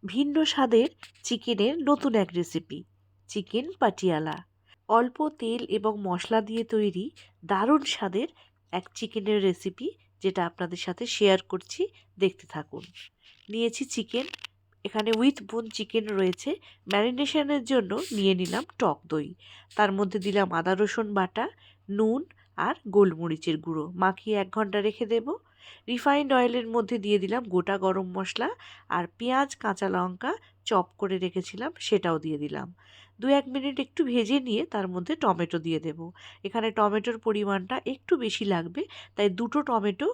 ভিন্ন স্বাদের চিকেনের নতুন এক রেসিপি, চিকেন পাটিয়ালা। অল্প তেল এবং মশলা দিয়ে তৈরি দারুণ স্বাদের এক চিকেনের রেসিপি, যেটা আপনাদের সাথে শেয়ার করছি। দেখতে থাকুন। নিয়েছি চিকেন, এখানে উইথ বোন চিকেন রয়েছে। ম্যারিনেশনের জন্য নিয়ে নিলাম টক দই, তার মধ্যে দিলাম আদা রসুন বাটা, নুন আর গোলমরিচের গুঁড়ো, মাখিয়ে 1 ঘন্টা রেখে দেব। রিফাইন্ড অয়েলের মধ্যে দিয়ে দিলাম গোটা গরম মশলা, আর পেঁয়াজ কাঁচা লঙ্কা চপ করে রেখেছিলাম সেটাও দিয়ে দিলাম। 2-1 মিনিট একটু ভেজে নিয়ে তার মধ্যে টমেটো দিয়ে দেব। এখানে টমেটোর পরিমাণটা একটু বেশি লাগবে, তাই 2টো টমেটো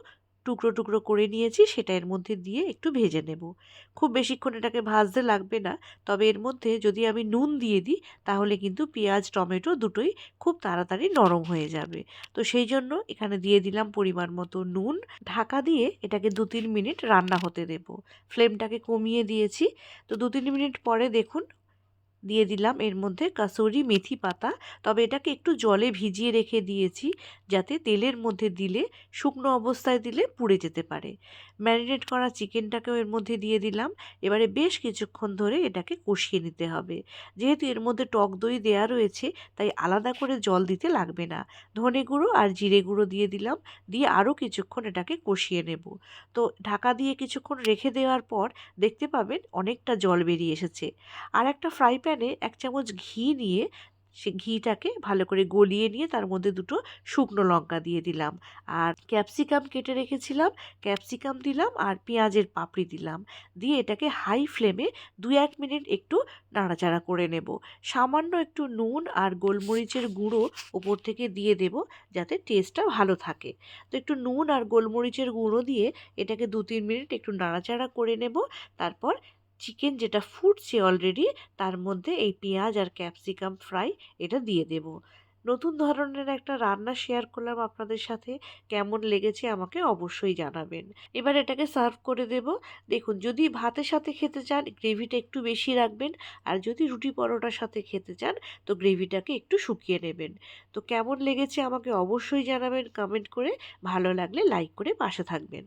টুকরো টুকরো করে নিয়েছি, সেটা এর মধ্যে দিয়ে একটু ভেজে নেব। খুব বেশিক্ষণ এটাকে ভাজতে লাগবে না, তবে এর মধ্যে যদি আমি নুন দিয়ে দিই তাহলে কিন্তু পেঁয়াজ টমেটো দুটোই খুব তাড়াতাড়ি নরম হয়ে যাবে। তো সেই জন্য এখানে দিয়ে দিলাম পরিমাণ মতো নুন। ঢাকা দিয়ে এটাকে 2-3 মিনিট রান্না হতে দেব। ফ্লেমটাকে কমিয়ে দিয়েছি। তো 2-3 মিনিট পরে দেখুন, দিয়ে দিলাম এর মধ্যে কাসুরি মেথি পাতা, তবে এটাকে একটু জলে ভিজিয়ে রেখে দিয়েছি, যাতে তেলের মধ্যে দিলে, শুকনো অবস্থায় দিলে পুড়ে যেতে পারে। ম্যারিনেট করা চিকেনটাকেও এর মধ্যে দিয়ে দিলাম। এবারে বেশ কিছুক্ষণ ধরে এটাকে কষিয়ে নিতে হবে। যেহেতু এর মধ্যে টক দই দেয়া রয়েছে, তাই আলাদা করে জল দিতে লাগবে না। ধনে গুঁড়ো আর জিরে গুঁড়ো দিয়ে দিলাম, দিয়ে আরও কিছুক্ষণ এটাকে কষিয়ে নেব। তো ঢাকা দিয়ে কিছুক্ষণ রেখে দেওয়ার পর দেখতে পাবেন অনেকটা জল বেরিয়ে এসেছে। আর একটা ফ্রাই প্যানে 1 চামচ ঘি নিয়ে সে ঘিটাকে ভালো করে গলিয়ে নিয়ে তার মধ্যে 2টো শুকনো লঙ্কা দিয়ে দিলাম, আর ক্যাপসিকাম কেটে রেখেছিলাম, ক্যাপসিকাম দিলাম, আর পেঁয়াজের পাপড়ি দিলাম। দিয়ে এটাকে হাই ফ্লেমে 2-1 মিনিট একটু নাড়াচাড়া করে নেব। সামান্য একটু নুন আর গোলমরিচের গুঁড়ো ওপর থেকে দিয়ে দেব, যাতে টেস্টটা ভালো থাকে। তো একটু নুন আর গোলমরিচের গুঁড়ো দিয়ে এটাকে 2-3 মিনিট একটু নাড়াচাড়া করে নেব। তারপর চিকেন যেটা ফুটছে অলরেডি, তার মধ্যে এই পেঁয়াজ আর ক্যাপসিকাম ফ্রাই এটা দিয়ে দেব। নতুন ধরনের একটা রান্না শেয়ার করলাম আপনাদের সাথে। কেমন লেগেছে আমাকে অবশ্যই জানাবেন। এবার এটাকে সার্ভ করে দেব। দেখুন, যদি ভাতের সাথে খেতে চান গ্রেভিটা একটু বেশি রাখবেন, আর যদি রুটি পরোটার সাথে খেতে চান তো গ্রেভিটাকে একটু শুকিয়ে নেবেন। তো কেমন লেগেছে আমাকে অবশ্যই জানাবেন কমেন্ট করে। ভালো লাগলে লাইক করে পাশে থাকবেন।